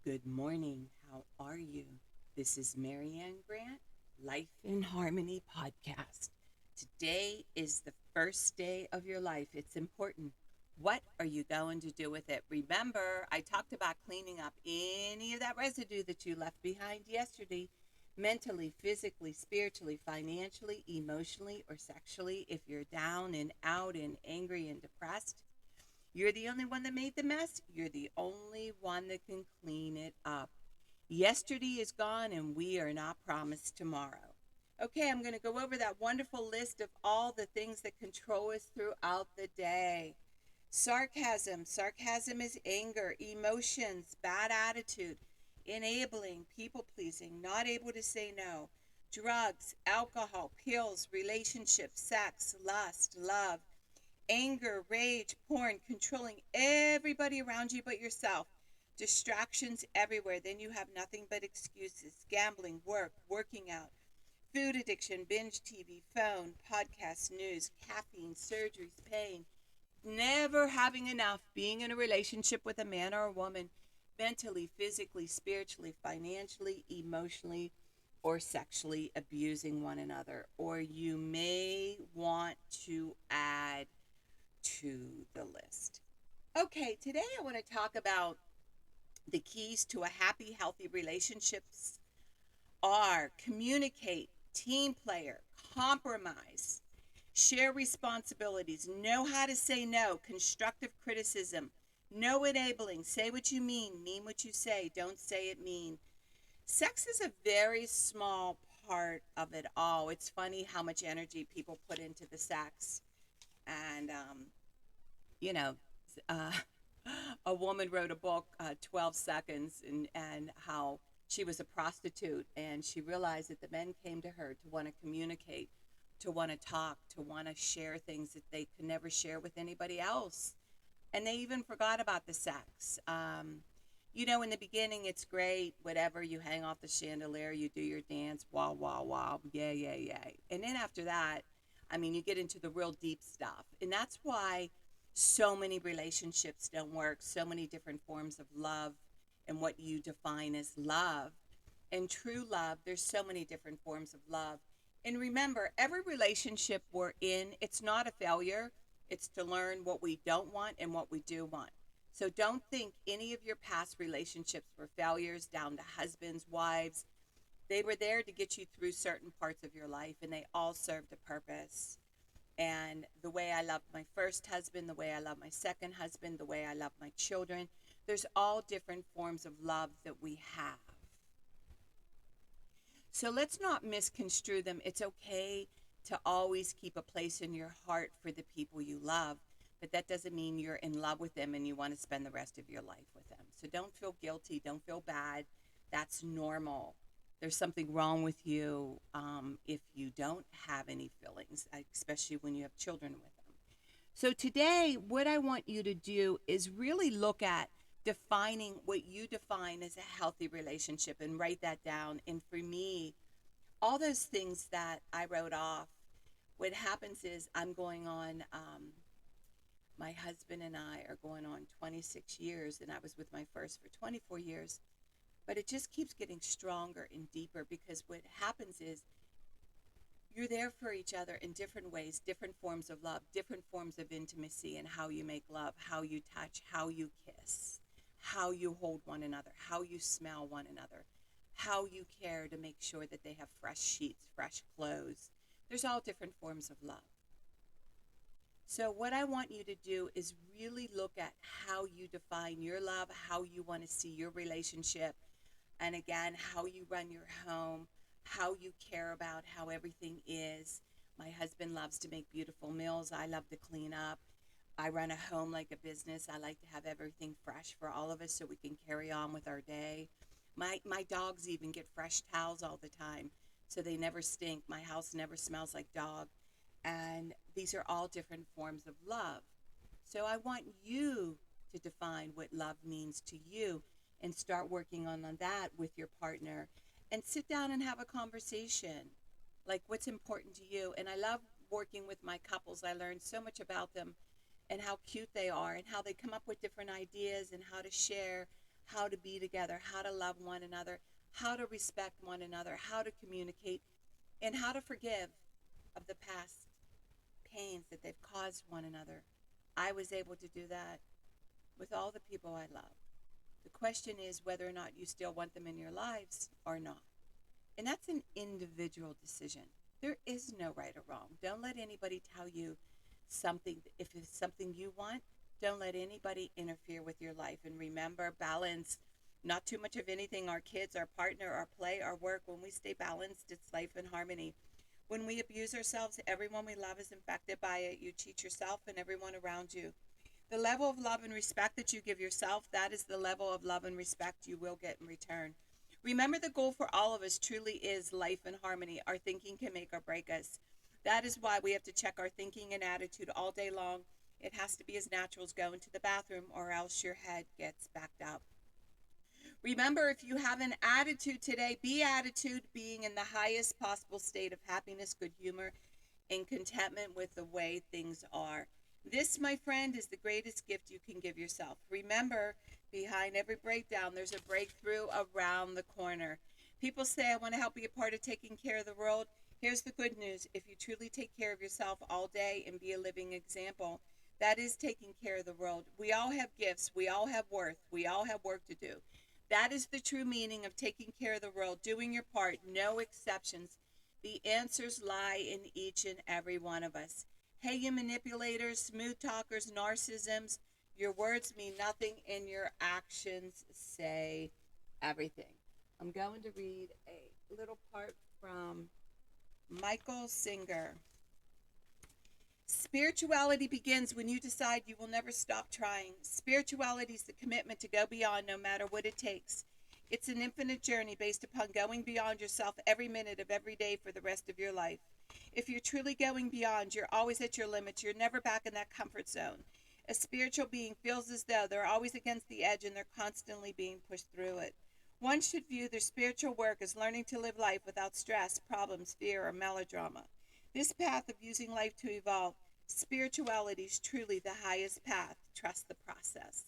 Good morning. How are you? This is Marianne Grant, Life in Harmony podcast. Today is the first day of your life. It's important. What are you going to do with it? Remember, I talked about cleaning up any of that residue that you left behind yesterday, mentally, physically, spiritually, financially, emotionally, or sexually. If you're down and out and angry and depressed, you're the only one that made the mess. You're the only one that can clean it up. Yesterday is gone and we are not promised tomorrow. Okay, I'm going to go over that wonderful list of all the things that control us throughout the day. Sarcasm. Sarcasm is anger, emotions, bad attitude, enabling, people pleasing, not able to say no. Drugs, alcohol, pills, relationships, sex, lust, love, anger, rage, porn, controlling everybody around you but yourself. Distractions everywhere. Then you have nothing but excuses. Gambling, work, working out, food addiction, binge TV, phone, podcast, news, caffeine, surgeries, pain. Never having enough. Being in a relationship with a man or a woman, mentally, physically, spiritually, financially, emotionally, or sexually abusing one another. Or you may want to add to the list. Okay, today I want to talk about the keys to a happy, healthy relationships are communicate, team player, compromise, share responsibilities, know how to say no, constructive criticism, no enabling, say what you mean what you say, don't say it mean. Sex is a very small part of it all. It's funny how much energy people put into the sex. And you know, uh, a woman wrote a book, 12 Seconds, and how she was a prostitute and she realized that the men came to her to want to communicate, to want to talk, to want to share things that they could never share with anybody else. And they even forgot about the sex. In the beginning, it's great, whatever, you hang off the chandelier, you do your dance, wah, wah, wah, yeah, yeah, yeah. And then after that, you get into the real deep stuff. And that's why so many relationships don't work, so many different forms of love and what you define as love. And true love, there's so many different forms of love. And remember, every relationship we're in, it's not a failure. It's to learn what we don't want and what we do want. So don't think any of your past relationships were failures, down to husbands, wives. They were there to get you through certain parts of your life, and they all served a purpose. And the way I love my first husband, the way I love my second husband, the way I love my children, there's all different forms of love that we have. So let's not misconstrue them. It's okay to always keep a place in your heart for the people you love, but that doesn't mean you're in love with them and you want to spend the rest of your life with them. So don't feel guilty. Don't feel bad. That's normal. There's something wrong with you if you don't have any feelings, especially when you have children with them. So today, what I want you to do is really look at defining what you define as a healthy relationship and write that down. And for me, all those things that I wrote off, what happens is I'm going on, my husband and I are going on 26 years, and I was with my first for 24 years. But it just keeps getting stronger and deeper because what happens is you're there for each other in different ways, different forms of love, different forms of intimacy, and how you make love, how you touch, how you kiss, how you hold one another, how you smell one another, how you care to make sure that they have fresh sheets, fresh clothes. There's all different forms of love. So what I want you to do is really look at how you define your love, how you want to see your relationship, and again, how you run your home, how you care about how everything is. My husband loves to make beautiful meals. I love to clean up. I run a home like a business. I like to have everything fresh for all of us so we can carry on with our day. My dogs even get fresh towels all the time, so they never stink. My house never smells like dog. And these are all different forms of love. So I want you to define what love means to you and start working on that with your partner and sit down and have a conversation like what's important to you. And I love working with my couples. I learned so much about them and how cute they are and how they come up with different ideas and how to share, how to be together, how to love one another, how to respect one another, how to communicate, and how to forgive of the past pains that they've caused one another. I was able to do that with all the people I love. The question is whether or not you still want them in your lives or not. And that's an individual decision. There is no right or wrong. Don't let anybody tell you something. If it's something you want, don't let anybody interfere with your life. And remember, balance. Not too much of anything. Our kids, our partner, our play, our work. When we stay balanced, it's life in harmony. When we abuse ourselves, everyone we love is infected by it. You cheat yourself and everyone around you. The level of love and respect that you give yourself, that is the level of love and respect you will get in return. Remember, the goal for all of us truly is life and harmony. Our thinking can make or break us. That is why we have to check our thinking and attitude all day long. It has to be as natural as going to the bathroom, or else your head gets backed up. Remember, if you have an attitude today, be attitude being in the highest possible state of happiness, good humor, and contentment with the way things are. This, my friend, is the greatest gift you can give yourself. Remember, behind every breakdown, there's a breakthrough around the corner. People say, I want to help be a part of taking care of the world. Here's the good news. If you truly take care of yourself all day and be a living example, that is taking care of the world. We all have gifts. We all have worth. We all have work to do. That is the true meaning of taking care of the world, doing your part, no exceptions. The answers lie in each and every one of us. Hey, you manipulators, smooth talkers, narcissisms, your words mean nothing and your actions say everything. I'm going to read a little part from Michael Singer. Spirituality begins when you decide you will never stop trying. Spirituality is the commitment to go beyond no matter what it takes. It's an infinite journey based upon going beyond yourself every minute of every day for the rest of your life. If you're truly going beyond, you're always at your limits. You're never back in that comfort zone. A spiritual being feels as though they're always against the edge and they're constantly being pushed through it. One should view their spiritual work as learning to live life without stress, problems, fear, or melodrama. This path of using life to evolve, spirituality is truly the highest path. Trust the process.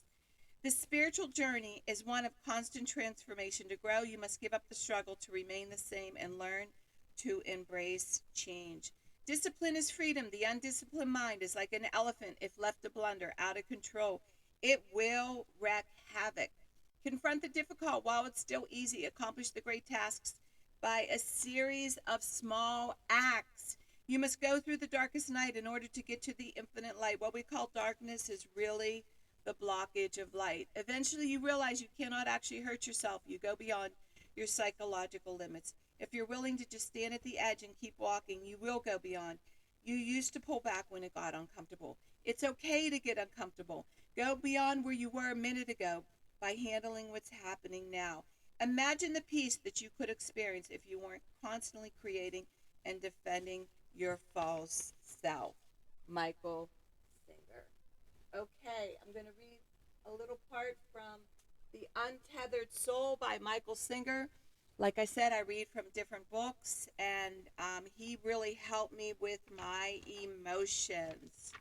The spiritual journey is one of constant transformation. To grow, you must give up the struggle to remain the same and learn to embrace change. Discipline is freedom. The undisciplined mind is like an elephant. If left to blunder, out of control, it will wreak havoc. Confront the difficult while it's still easy. Accomplish the great tasks by a series of small acts. You must go through the darkest night in order to get to the infinite light. What we call darkness is really the blockage of light. Eventually you realize you cannot actually hurt yourself. You go beyond your psychological limits. If you're willing to just stand at the edge and keep walking, you will go beyond. You used to pull back when it got uncomfortable. It's okay to get uncomfortable. Go beyond where you were a minute ago by handling what's happening now. Imagine the peace that you could experience if you weren't constantly creating and defending your false self. Michael Singer. Okay, I'm going to read a little part from The Untethered Soul by Michael Singer. Like I said, I read from different books, and he really helped me with my emotions.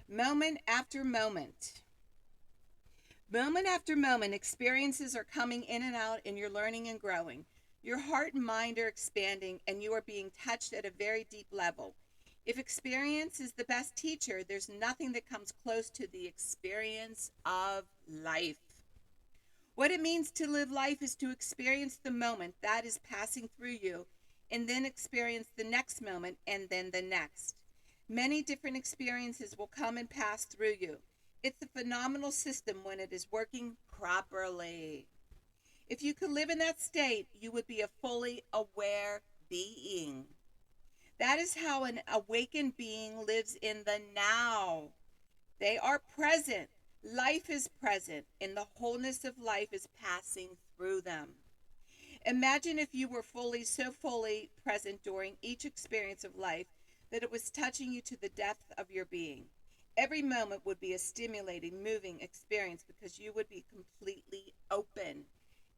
Moment after moment. Moment after moment, experiences are coming in and out, and you're learning and growing. Your heart and mind are expanding, and you are being touched at a very deep level. If experience is the best teacher, there's nothing that comes close to the experience of life. What it means to live life is to experience the moment that is passing through you, and then experience the next moment, and then the next. Many different experiences will come and pass through you. It's a phenomenal system when it is working properly. If you could live in that state, you would be a fully aware being. That is how an awakened being lives in the now. They are present. Life is present, and the wholeness of life is passing through them. Imagine if you were so fully present during each experience of life that it was touching you to the depth of your being. Every moment would be a stimulating, moving experience because you would be completely open,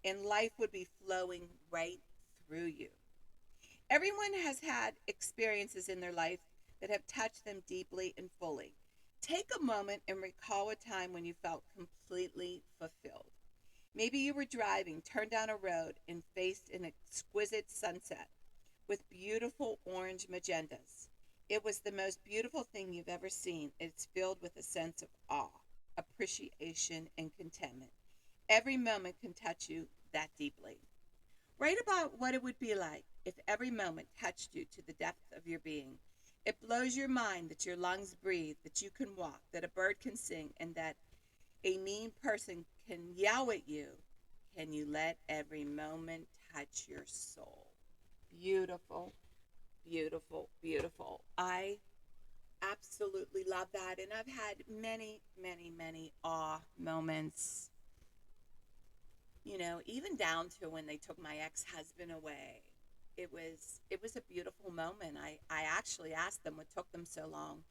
and life would be flowing right through you. Everyone has had experiences in their life that have touched them deeply and fully. Take a moment and recall a time when you felt completely fulfilled. Maybe you were driving, turned down a road, and faced an exquisite sunset with beautiful orange magentas. It was the most beautiful thing you've ever seen. It's filled with a sense of awe, appreciation, and contentment. Every moment can touch you that deeply. Write about what it would be like if every moment touched you to the depth of your being. It blows your mind that your lungs breathe, that you can walk, that a bird can sing, and that a mean person can yell at you. Can you let every moment touch your soul? Beautiful, beautiful, beautiful. I absolutely love that. And I've had many, many, many awe moments, even down to when they took my ex-husband away. It was a beautiful moment. I actually asked them what took them so long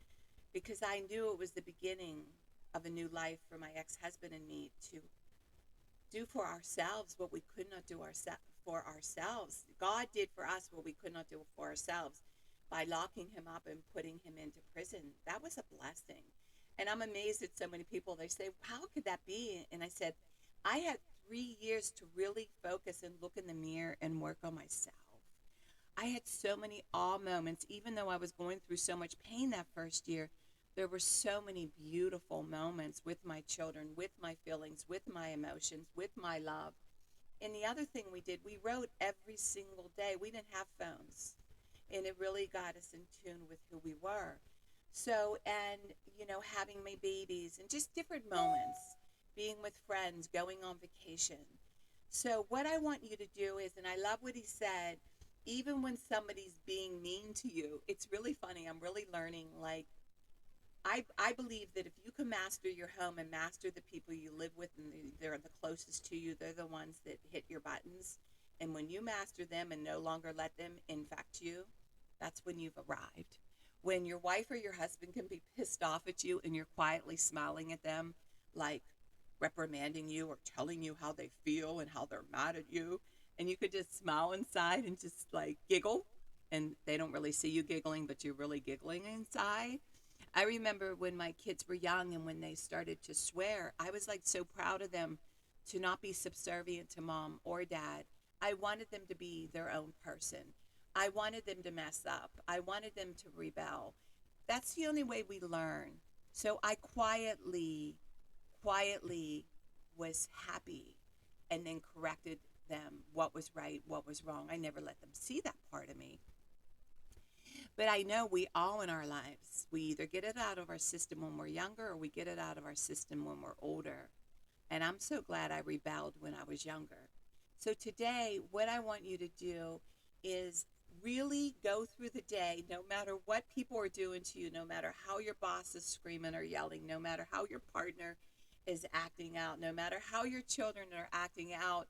because I knew it was the beginning of a new life for my ex-husband and me to do for ourselves what we could not do for ourselves. God did for us what we could not do for ourselves by locking him up and putting him into prison. That was a blessing. And I'm amazed at so many people. They say, how could that be? And I said, I had 3 years to really focus and look in the mirror and work on myself. I had so many awe moments, even though I was going through so much pain that first year. There were so many beautiful moments with my children, with my feelings, with my emotions, with my love. And the other thing we did, we wrote every single day. We didn't have phones. And it really got us in tune with who we were. So, and, having my babies and just different moments, being with friends, going on vacation. So, what I want you to do is, and I love what he said, even when somebody's being mean to you, it's really funny. I'm really learning, like, I believe that if you can master your home and master the people you live with and they're the closest to you, they're the ones that hit your buttons. And when you master them and no longer let them infect you, that's when you've arrived. When your wife or your husband can be pissed off at you and you're quietly smiling at them, like reprimanding you or telling you how they feel and how they're mad at you, and you could just smile inside and just like giggle, and they don't really see you giggling, but you're really giggling inside. I remember when my kids were young and when they started to swear, I was like so proud of them to not be subservient to mom or dad. I wanted them to be their own person. I wanted them to mess up. I wanted them to rebel. That's the only way we learn. So I quietly was happy and then corrected them what was right, what was wrong. I never let them see that part of me. But I know we all in our lives, we either get it out of our system when we're younger or we get it out of our system when we're older. And I'm so glad I rebelled when I was younger. So today, what I want you to do is really go through the day, no matter what people are doing to you, no matter how your boss is screaming or yelling, no matter how your partner is acting out, no matter how your children are acting out.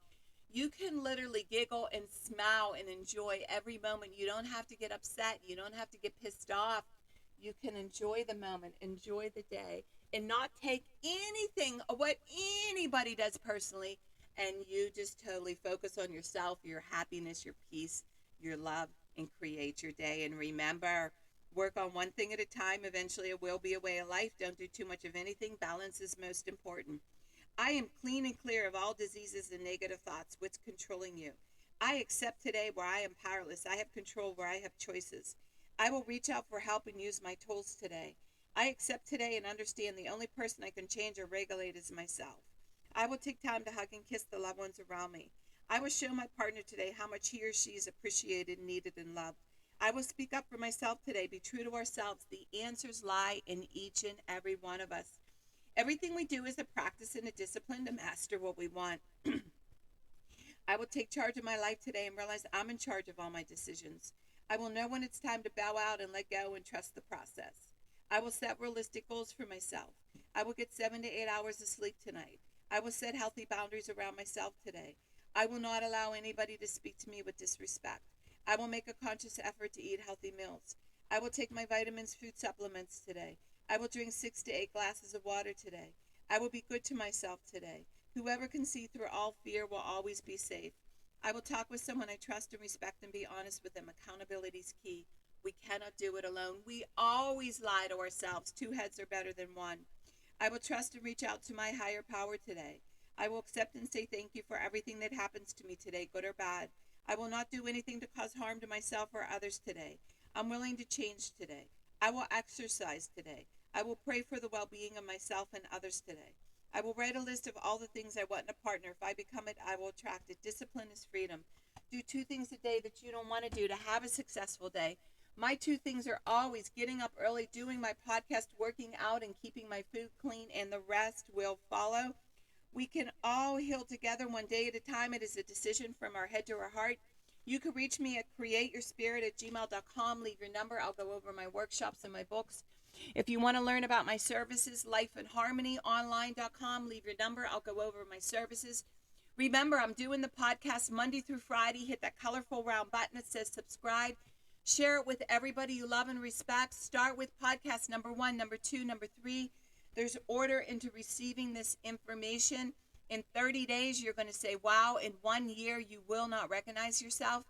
You can literally giggle and smile and enjoy every moment. You don't have to get upset. You don't have to get pissed off. You can enjoy the moment, enjoy the day, and not take anything of what anybody does personally. And you just totally focus on yourself, your happiness, your peace, your love, and create your day. And remember, work on one thing at a time. Eventually, it will be a way of life. Don't do too much of anything. Balance is most important. I am clean and clear of all diseases and negative thoughts. What's controlling you? I accept today where I am powerless. I have control where I have choices. I will reach out for help and use my tools today. I accept today and understand the only person I can change or regulate is myself. I will take time to hug and kiss the loved ones around me. I will show my partner today how much he or she is appreciated, needed, and loved. I will speak up for myself today. Be true to ourselves. The answers lie in each and every one of us. Everything we do is a practice and a discipline to master what we want. I will take charge of my life today and realize I'm in charge of all my decisions. I will know when it's time to bow out and let go and trust the process. I will set realistic goals for myself. I will get 7 to 8 hours of sleep tonight. I will set healthy boundaries around myself today. I will not allow anybody to speak to me with disrespect. I will make a conscious effort to eat healthy meals. I will take my vitamins, food supplements today. I will drink 6 to 8 glasses of water today. I will be good to myself today. Whoever can see through all fear will always be safe. I will talk with someone I trust and respect and be honest with them. Accountability is key. We cannot do it alone. We always lie to ourselves. Two heads are better than one. I will trust and reach out to my higher power today. I will accept and say thank you for everything that happens to me today, good or bad. I will not do anything to cause harm to myself or others today. I'm willing to change today. I will exercise today. I will pray for the well-being of myself and others today. I will write a list of all the things I want in a partner. If I become it, I will attract it. Discipline is freedom. Do 2 things a day that you don't want to do to have a successful day. My 2 things are always getting up early, doing my podcast, working out, and keeping my food clean, and the rest will follow. We can all heal together one day at a time. It is a decision from our head to our heart. You can reach me at createyourspirit@gmail.com. Leave your number. I'll go over my workshops and my books. If you want to learn about my services, lifeandharmonyonline.com. Leave your number. I'll go over my services. Remember, I'm doing the podcast Monday through Friday. Hit that colorful round button that says subscribe. Share it with everybody you love and respect. Start with podcast number 1, number 2, number 3. There's order into receiving this information. In 30 days, you're going to say, wow. In 1 year, you will not recognize yourself.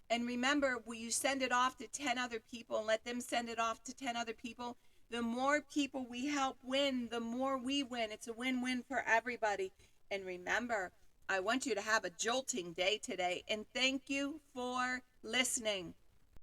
And remember, will you send it off to 10 other people and let them send it off to 10 other people? The more people we help win, the more we win. It's a win-win for everybody. And remember, I want you to have a jolting day today. And thank you for listening.